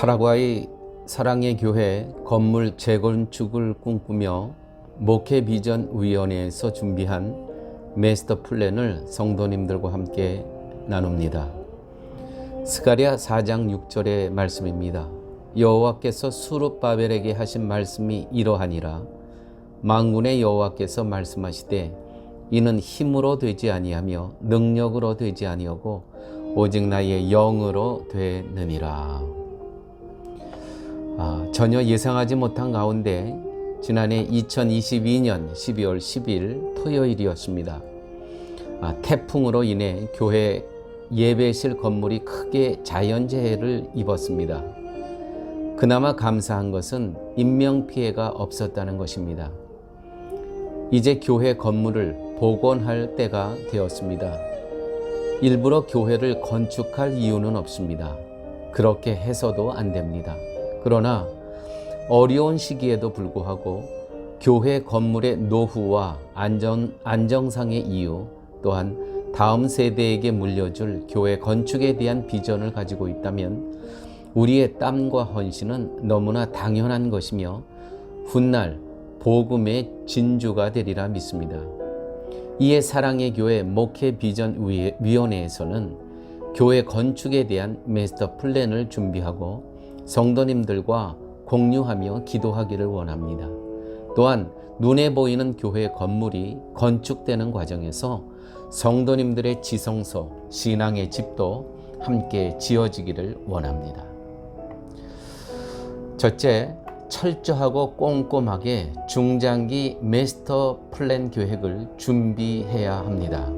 파라과이 사랑의 교회 건물 재건축을 꿈꾸며 목회비전위원회에서 준비한 마스터 플랜을 성도님들과 함께 나눕니다. 스가랴 4장 6절의 말씀입니다. 여호와께서 수룹바벨에게 하신 말씀이 이러하니라. 만군의 여호와께서 말씀하시되 이는 힘으로 되지 아니하며 능력으로 되지 아니하고 오직 나의 영으로 되느니라. 전혀 예상하지 못한 가운데 지난해 2022년 12월 10일 토요일이었습니다. 태풍으로 인해 교회 예배실 건물이 크게 자연재해를 입었습니다. 그나마 감사한 것은 인명피해가 없었다는 것입니다. 이제 교회 건물을 복원할 때가 되었습니다. 일부러 교회를 건축할 이유는 없습니다. 그렇게 해서도 안 됩니다. 그러나 어려운 시기에도 불구하고 교회 건물의 노후와 안정상의 이유 또한 다음 세대에게 물려줄 교회 건축에 대한 비전을 가지고 있다면 우리의 땀과 헌신은 너무나 당연한 것이며 훗날 복음의 진주가 되리라 믿습니다. 이에 사랑의 교회 목회비전위원회에서는 교회 건축에 대한 마스터 플랜을 준비하고 성도님들과 공유하며 기도하기를 원합니다. 또한 눈에 보이는 교회 건물이 건축되는 과정에서 성도님들의 지성소, 신앙의 집도 함께 지어지기를 원합니다. 첫째, 철저하고 꼼꼼하게 중장기 마스터 플랜 계획을 준비해야 합니다.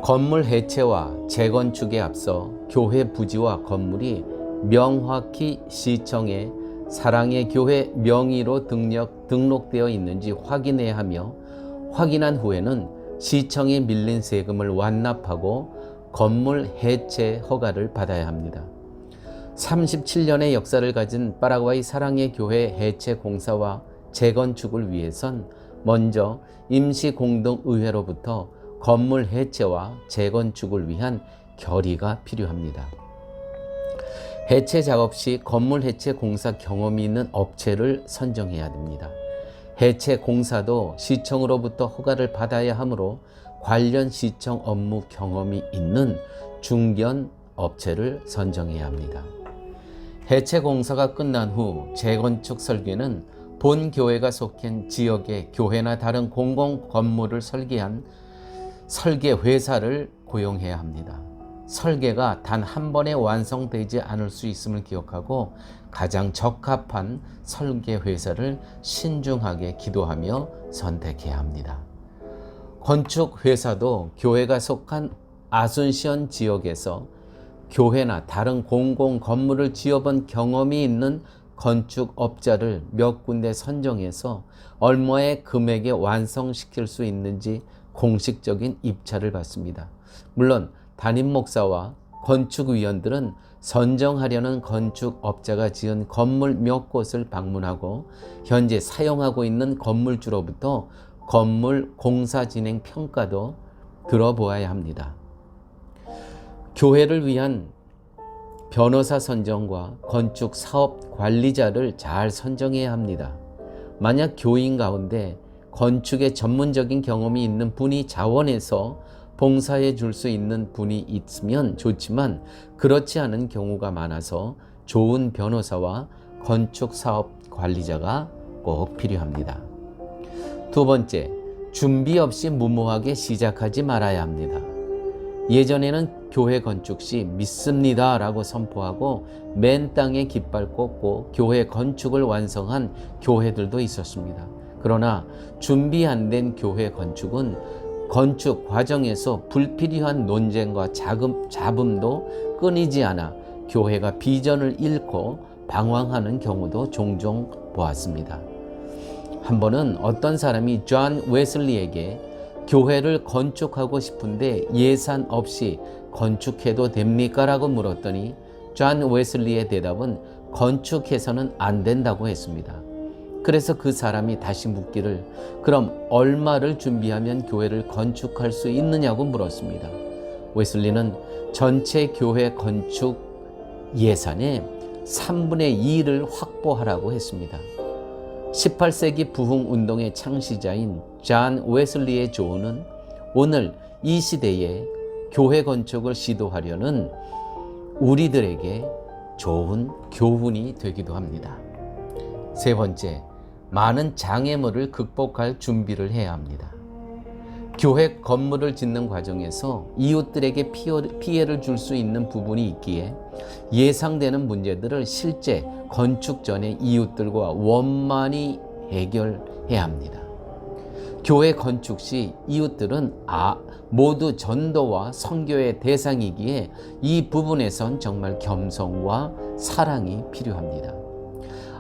건물 해체와 재건축에 앞서 교회 부지와 건물이 명확히 시청에 사랑의 교회 명의로 등록되어 있는지 확인해야 하며 확인한 후에는 시청에 밀린 세금을 완납하고 건물 해체 허가를 받아야 합니다. 37년의 역사를 가진 파라과이 사랑의 교회 해체 공사와 재건축을 위해선 먼저 임시공동의회로부터 건물 해체와 재건축을 위한 결의가 필요합니다. 해체 작업 시 건물 해체 공사 경험이 있는 업체를 선정해야 됩니다. 해체 공사도 시청으로부터 허가를 받아야 하므로 관련 시청 업무 경험이 있는 중견 업체를 선정해야 합니다. 해체 공사가 끝난 후 재건축 설계는 본 교회가 속한 지역의 교회나 다른 공공 건물을 설계한 설계 회사를 고용해야 합니다. 설계가 단 한 번에 완성되지 않을 수 있음을 기억하고 가장 적합한 설계 회사를 신중하게 기도하며 선택해야 합니다. 건축 회사도 교회가 속한 아순시온 지역에서 교회나 다른 공공 건물을 지어본 경험이 있는 건축업자를 몇 군데 선정해서 얼마의 금액에 완성시킬 수 있는지 공식적인 입찰을 받습니다. 물론 담임 목사와 건축위원들은 선정하려는 건축업자가 지은 건물 몇 곳을 방문하고 현재 사용하고 있는 건물주로부터 건물 공사 진행 평가도 들어보아야 합니다. 교회를 위한 변호사 선정과 건축 사업 관리자를 잘 선정해야 합니다. 만약 교인 가운데 건축에 전문적인 경험이 있는 분이 자원해서 봉사해 줄 수 있는 분이 있으면 좋지만 그렇지 않은 경우가 많아서 좋은 변호사와 건축 사업 관리자가 꼭 필요합니다. 두 번째, 준비 없이 무모하게 시작하지 말아야 합니다. 예전에는 교회 건축 시 믿습니다 라고 선포하고 맨 땅에 깃발 꽂고 교회 건축을 완성한 교회들도 있었습니다. 그러나 준비 안 된 교회 건축은 건축 과정에서 불필요한 논쟁과 잡음도 끊이지 않아 교회가 비전을 잃고 방황하는 경우도 종종 보았습니다. 한 번은 어떤 사람이 존 웨슬리에게 교회를 건축하고 싶은데 예산 없이 건축해도 됩니까? 라고 물었더니 존 웨슬리의 대답은 건축해서는 안 된다고 했습니다. 그래서 그 사람이 다시 묻기를 그럼 얼마를 준비하면 교회를 건축할 수 있느냐고 물었습니다. 웨슬리는 전체 교회 건축 예산의 3분의 2를 확보하라고 했습니다. 18세기 부흥운동의 창시자인 존 웨슬리의 조언은 오늘 이 시대에 교회 건축을 시도하려는 우리들에게 좋은 교훈이 되기도 합니다. 세 번째, 많은 장애물을 극복할 준비를 해야 합니다. 교회 건물을 짓는 과정에서 이웃들에게 피해를 줄 수 있는 부분이 있기에 예상되는 문제들을 실제 건축 전에 이웃들과 원만히 해결해야 합니다. 교회 건축 시 이웃들은 모두 전도와 선교의 대상이기에 이 부분에선 정말 겸손과 사랑이 필요합니다.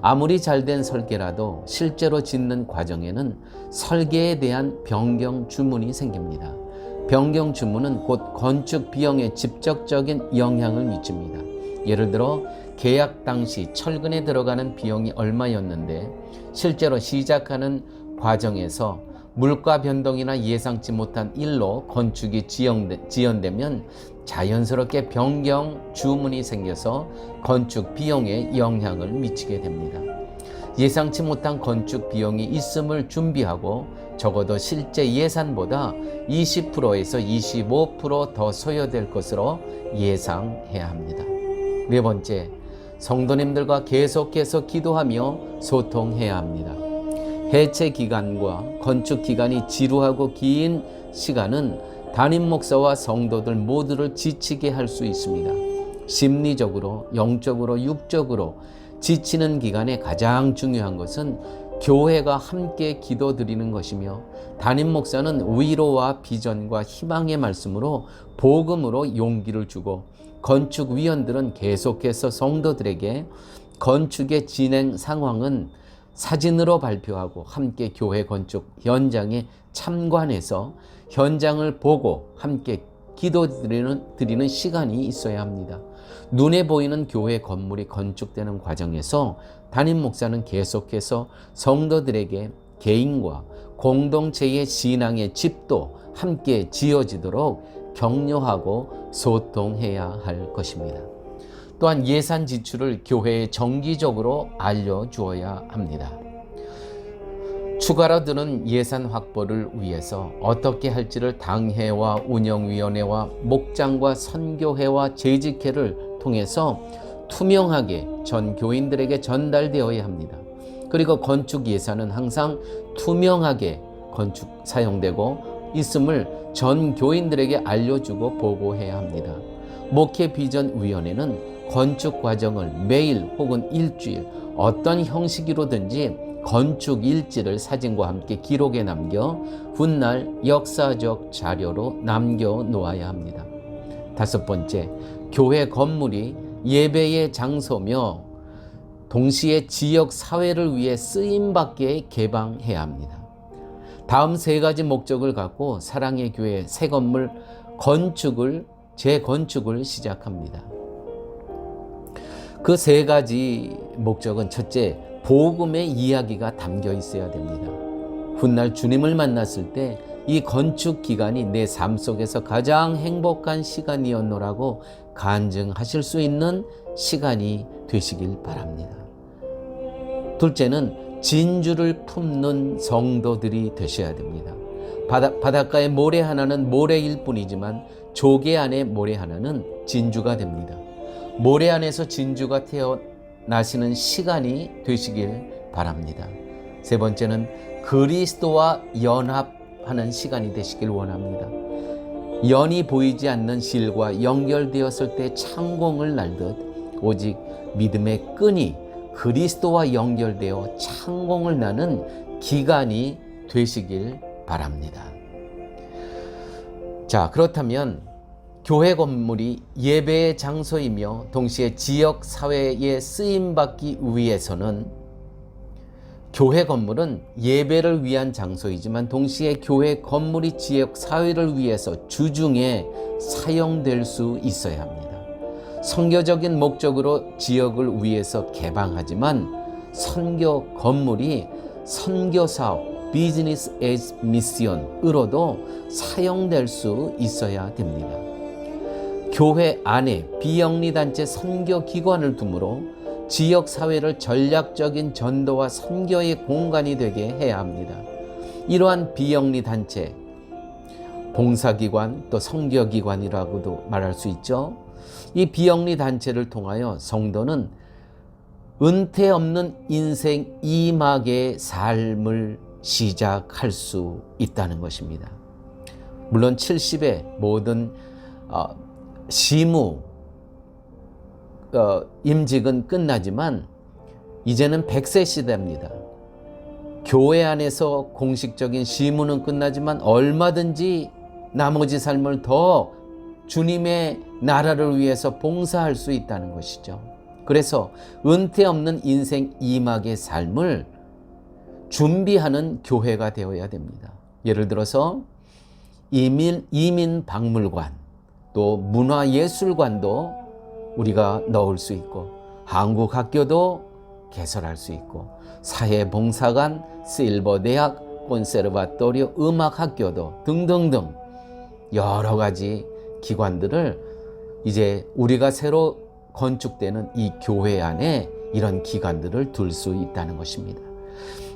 아무리 잘된 설계라도 실제로 짓는 과정에는 설계에 대한 변경 주문이 생깁니다. 변경 주문은 곧 건축 비용에 직접적인 영향을 미칩니다. 예를 들어 계약 당시 철근에 들어가는 비용이 얼마였는데 실제로 시작하는 과정에서 물가 변동이나 예상치 못한 일로 건축이 지연되면 자연스럽게 변경 주문이 생겨서 건축 비용에 영향을 미치게 됩니다. 예상치 못한 건축 비용이 있음을 준비하고 적어도 실제 예산보다 20%에서 25% 더 소요될 것으로 예상해야 합니다. 네 번째, 성도님들과 계속해서 기도하며 소통해야 합니다. 해체 기간과 건축 기간이 지루하고 긴 시간은 담임 목사와 성도들 모두를 지치게 할 수 있습니다. 심리적으로, 영적으로, 육적으로 지치는 기간에 가장 중요한 것은 교회가 함께 기도드리는 것이며 담임 목사는 위로와 비전과 희망의 말씀으로 복음으로 용기를 주고 건축위원들은 계속해서 성도들에게 건축의 진행 상황은 사진으로 발표하고 함께 교회 건축 현장에 참관해서 현장을 보고 함께 기도드리는 시간이 있어야 합니다. 눈에 보이는 교회 건물이 건축되는 과정에서 담임 목사는 계속해서 성도들에게 개인과 공동체의 신앙의 집도 함께 지어지도록 격려하고 소통해야 할 것입니다. 또한 예산 지출을 교회에 정기적으로 알려주어야 합니다. 추가로 드는 예산 확보를 위해서 어떻게 할지를 당회와 운영위원회와 목장과 선교회와 재직회를 통해서 투명하게 전 교인들에게 전달되어야 합니다. 그리고 건축 예산은 항상 투명하게 건축 사용되고 있음을 전 교인들에게 알려주고 보고해야 합니다. 목회비전위원회는 건축 과정을 매일 혹은 일주일 어떤 형식으로든지 건축 일지를 사진과 함께 기록에 남겨 훗날 역사적 자료로 남겨 놓아야 합니다. 다섯 번째, 교회 건물이 예배의 장소며 동시에 지역 사회를 위해 쓰임받게 개방해야 합니다. 다음 세 가지 목적을 갖고 사랑의 교회 새 건물 재건축을 시작합니다. 그 세 가지 목적은 첫째, 복음의 이야기가 담겨 있어야 됩니다. 훗날 주님을 만났을 때 이 건축 기간이 내 삶 속에서 가장 행복한 시간이었노라고 간증하실 수 있는 시간이 되시길 바랍니다. 둘째는 진주를 품는 성도들이 되셔야 됩니다. 바닷가의 모래 하나는 모래일 뿐이지만 조개 안에 모래 하나는 진주가 됩니다. 모래 안에서 진주가 태어나시는 시간이 되시길 바랍니다. 세 번째는 그리스도와 연합하는 시간이 되시길 원합니다. 연이 보이지 않는 실과 연결되었을 때 창공을 날듯 오직 믿음의 끈이 그리스도와 연결되어 창공을 나는 기간이 되시길 바랍니다. 자, 그렇다면 교회 건물이 예배의 장소이며 동시에 지역 사회에 쓰임받기 위해서는 교회 건물은 예배를 위한 장소이지만 동시에 교회 건물이 지역 사회를 위해서 주중에 사용될 수 있어야 합니다. 선교적인 목적으로 지역을 위해서 개방하지만 선교 건물이 선교사업 비즈니스 에즈 미션으로도 사용될 수 있어야 됩니다. 교회 안에 비영리단체 선교기관을 두므로 지역 사회를 전략적인 전도와 선교의 공간이 되게 해야 합니다. 이러한 비영리 단체, 봉사기관 또 선교기관이라고도 말할 수 있죠. 이 비영리 단체를 통하여 성도는 은퇴 없는 인생 2막의 삶을 시작할 수 있다는 것입니다. 물론 70의 모든 시무 임직은 끝나지만 이제는 100세 시대입니다. 교회 안에서 공식적인 시무는 끝나지만 얼마든지 나머지 삶을 더 주님의 나라를 위해서 봉사할 수 있다는 것이죠. 그래서 은퇴 없는 인생 2막의 삶을 준비하는 교회가 되어야 됩니다. 예를 들어서 이민 박물관, 또 문화예술관도 우리가 넣을 수 있고, 한국학교도 개설할 수 있고, 사회봉사관, 실버대학, 콘세르바토리오 음악학교도 등등등 여러 가지 기관들을 이제 우리가 새로 건축되는 이 교회 안에 이런 기관들을 둘 수 있다는 것입니다.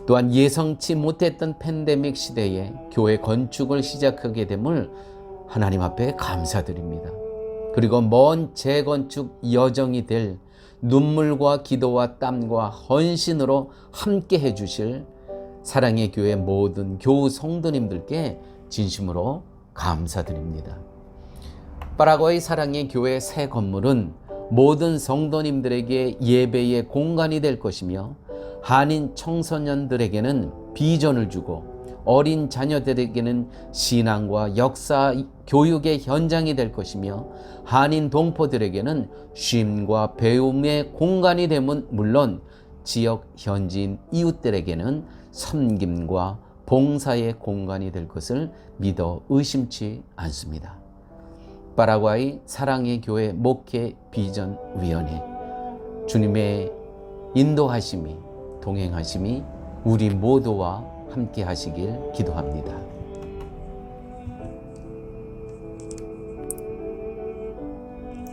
또한 예상치 못했던 팬데믹 시대에 교회 건축을 시작하게 됨을 하나님 앞에 감사드립니다. 그리고 먼 재건축 여정이 될 눈물과 기도와 땀과 헌신으로 함께 해주실 사랑의 교회 모든 교우 성도님들께 진심으로 감사드립니다. 파라과이 사랑의 교회 새 건물은 모든 성도님들에게 예배의 공간이 될 것이며, 한인 청소년들에게는 비전을 주고 어린 자녀들에게는 신앙과 역사 교육의 현장이 될 것이며, 한인 동포들에게는 쉼과 배움의 공간이 되면 물론 지역 현지인 이웃들에게는 섬김과 봉사의 공간이 될 것을 믿어 의심치 않습니다. 파라과이 사랑의 교회 목회 비전위원회, 주님의 인도하심이 동행하심이 우리 모두와 함께 하시길 기도합니다.